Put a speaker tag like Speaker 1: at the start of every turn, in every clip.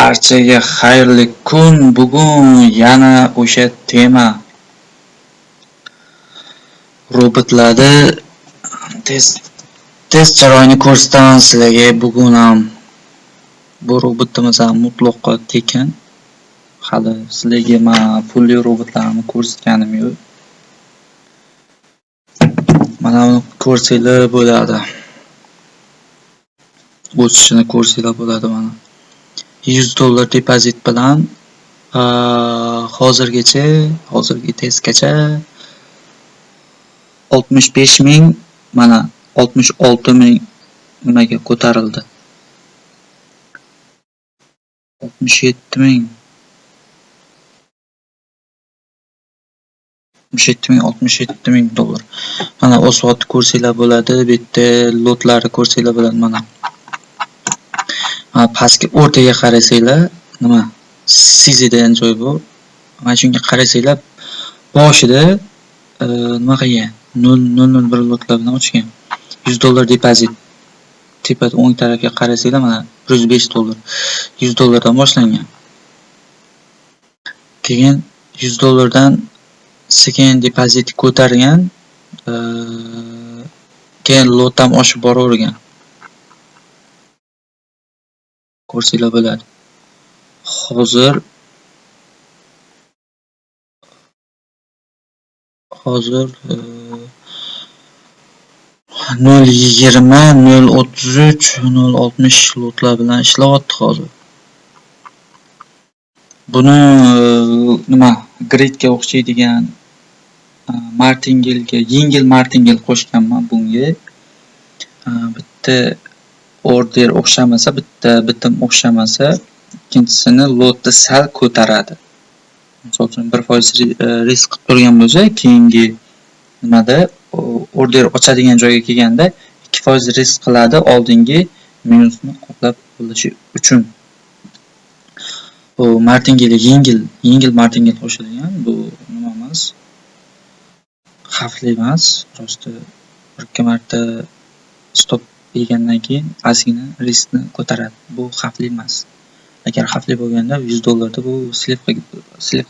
Speaker 1: Barchaga xayrli kun. Bugun yana o'sha tema robotlarda test jarayoni ko'rsataman sizlarga. Bugun ham bu robotimiz ham mutlaqo tekin. Hali sizlarga men pulli robotlarni ko'rsatganim yo'q. Mana buni ko'rsanglar bo'ladi. O'sishini ko'rsanglar bo'ladi mana. $100 depozit bilan hozirgi testgacha 65,000 mana 66,000 nimaga ko'tarildi. 67,000 dollar. Mana o'svotni ko'rsanglar bo'ladi. Bu yerda lotlarni ko'rsanglar bo'ladi mana. Pastki o'rtaga qarasanglar, nima? Sizdan joy bu. Mana shunga qarasanglar, boshida nima qilgan? 001 lotlar bilan ochgan. $100 depozit. Tepada o'ng tarafga qarasanglar mana $105. $100 dan boshlangan. Keyin $100 dan sekin depozit ko'targan, keyin lot ham oshib boravergan. Ko'rsanglar bo'ladi. Hozir 0.20, 0.33, 0.60 lotlar bilan ishlayapti hozir. Buni nima gridga o'xshaydigan martingale, yengil martingale qo'shganman bunga. Bitta order o'xshamasa, bitta bitim o'xshamasa, ikkinchisini lotni sal ko'taradi. Misol uchun 1% risk qilib turgan bo'lsa, keyingi nimada order ochadigan joyga kelganda 2% risk qiladi oldingi minusni qoplab bo'lishi uchun. Bu martingale yengil martingale qo'shilgan. Bu nima emas. Xavfli emas. Prosta bir-ikki marta stop yegandan keyin ozgina riskni ko'taradi. Bu xavfli emas. Agar xavfli bo'lganda $100 da bu slip qilib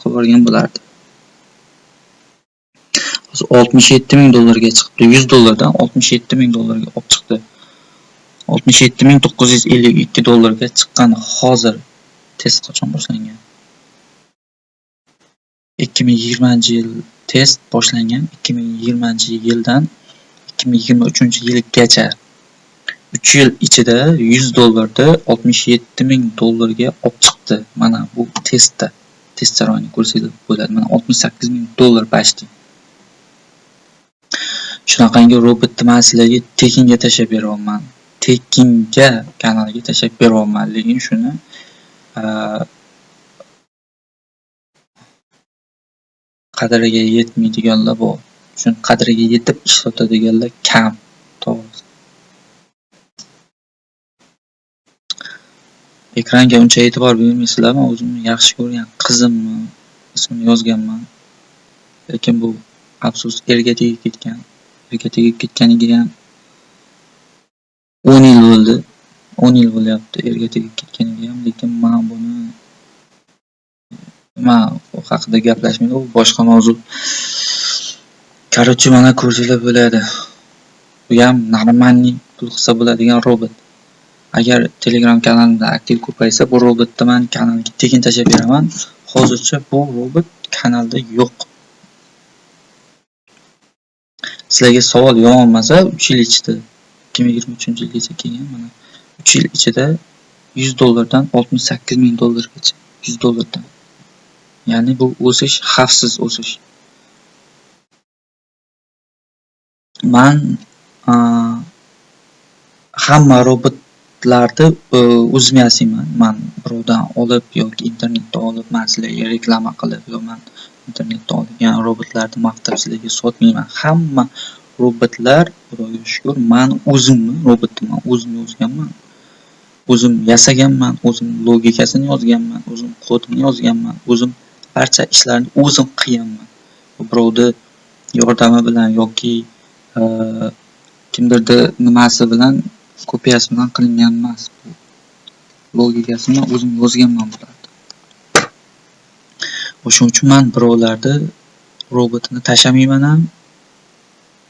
Speaker 1: yuborgan bo'lardi. Hozir $67,000 ga chiqdi. $100 dan $67,000 ga olib chiqdi. $67,952 ga chiqqan hozir. Test qachon boshlangan? 2020-yil test boshlangan. 2020-yildan 2023-yilgacha 3 yil ichida $100 da $67,000 ga olib chiqdi. Mana bu testda. Test jarayoni ko'rsanglar bo'ladi. Mana $68,000 bashdi. Shunaqangi robotni men sizlarga tekinga tashab beryapman. Tekinga kanalga tashab beryapman. Lekin shuni qadriga yetmaydiganlar bor. Shuni qadriga yetib ishlatadiganlar kam. To'g'ri. Ekranga uncha e'tibor bermaysizlarmi? O'zimni yaxshi ko'rgan qizimni ismini yozganman. Lekin bu afsus erga tegib ketgan. Erga tegib ketganiga ham 10 yil bo'ldi. 10 yil bo'lyapti erga tegib ketganiga ham, lekin men buni u haqida gaplashmayman. U boshqa mavzu. Короче, mana ko'rsanglar bo'ladi. Bu ham normalniy pul qilsa bo'ladigan robot. Agar Telegram kanalimda aktiv ko'paysa, bu robotni men kanalga tekin tashab beraman. Hozircha bu robot kanalda yo'q. Sizlarga savol yo'qolmasa, 3 yil ichida 2023-yilgacha kelgan mana 3 yil ichida $100 dan $68,000 gacha. $100 dan. Ya'ni bu o'sish xavfsiz o'sish. Men hamma robotlarni o'zim yasayman. Men birovdan olib yoki internetdan olib, men sizlarga reklama qilib yoki men internetdan olgan robotlarni maqtab sizlarga sotmayman. Hamma robotlar, Xudoga shukr, men o'zimni robotni o'zim yozganman. O'zim yasaganman, o'zim logikasini yozganman, o'zim kodini yozganman, o'zim barcha ishlarni o'zim qilganman. Birovni yordami bilan yoki kimdirni nimasi bilan, kopiyasi bilan qilingan emas. logikasini o'zim yozganman bularni. O'shuning uchun men birovlarni robotini tashamayman ham,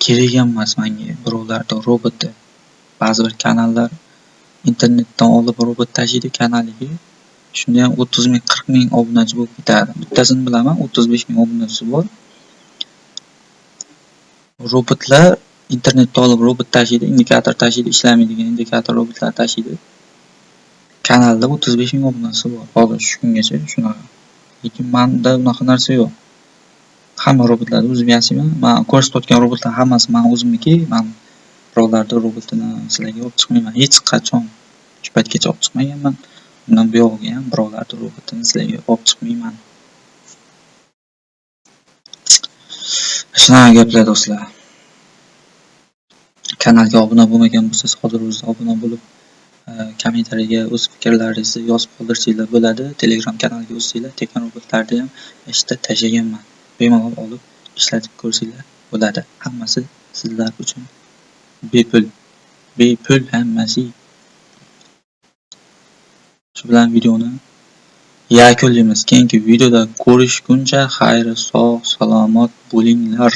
Speaker 1: kerak ham emas menga birovlarni roboti. Ba'zi bir kanallar internetdan olib robot tashiydi kanaliga. Shunda ham 30 ming, 40 ming obunachi bo'lib ketadi. Bittasini bilaman, 35 ming obunachisi bor. Robotlar internetdan olib robot tashiydi, indikator tashiydi, ishlamaydigan indikator robotlar tashiydi. Kanalda 35 ming obunachisi bor. Hozir shu kungacha shunaqa. Lekin menda unaqa narsa yo'q. Hamma robotlarni o'zim yasayman. Men ko'rsatayotgan robotlar hammasi men o'zimniki. Men birovlarning robotini sizlarga olib chiqmayman. Hech qachon shu paytgacha olib chiqmaganman. Bundan buyog'iga ham birovlarning robotini sizlarga olib chiqmayman. Shunaqa gaplar do'stlar. Kanalga obuna bo'lmagan bo'lsangiz, hozir o'zingiz obuna bo'lib, kommentariyaga o'z fikrlaringizni yozib qoldirsanglar bo'ladi. Telegram kanaliga o'tsanglar, tekin robotlarni ham ishda tashaganman. Bemalol olib ishlatib ko'rsanglar bo'ladi. Hammasi sizlar uchun bepul. Bepul hammasi. Shu bilan videoni yakunlaymiz. Keyingi videoda ko'rishguncha xayr, sog', salomat bo'linglar.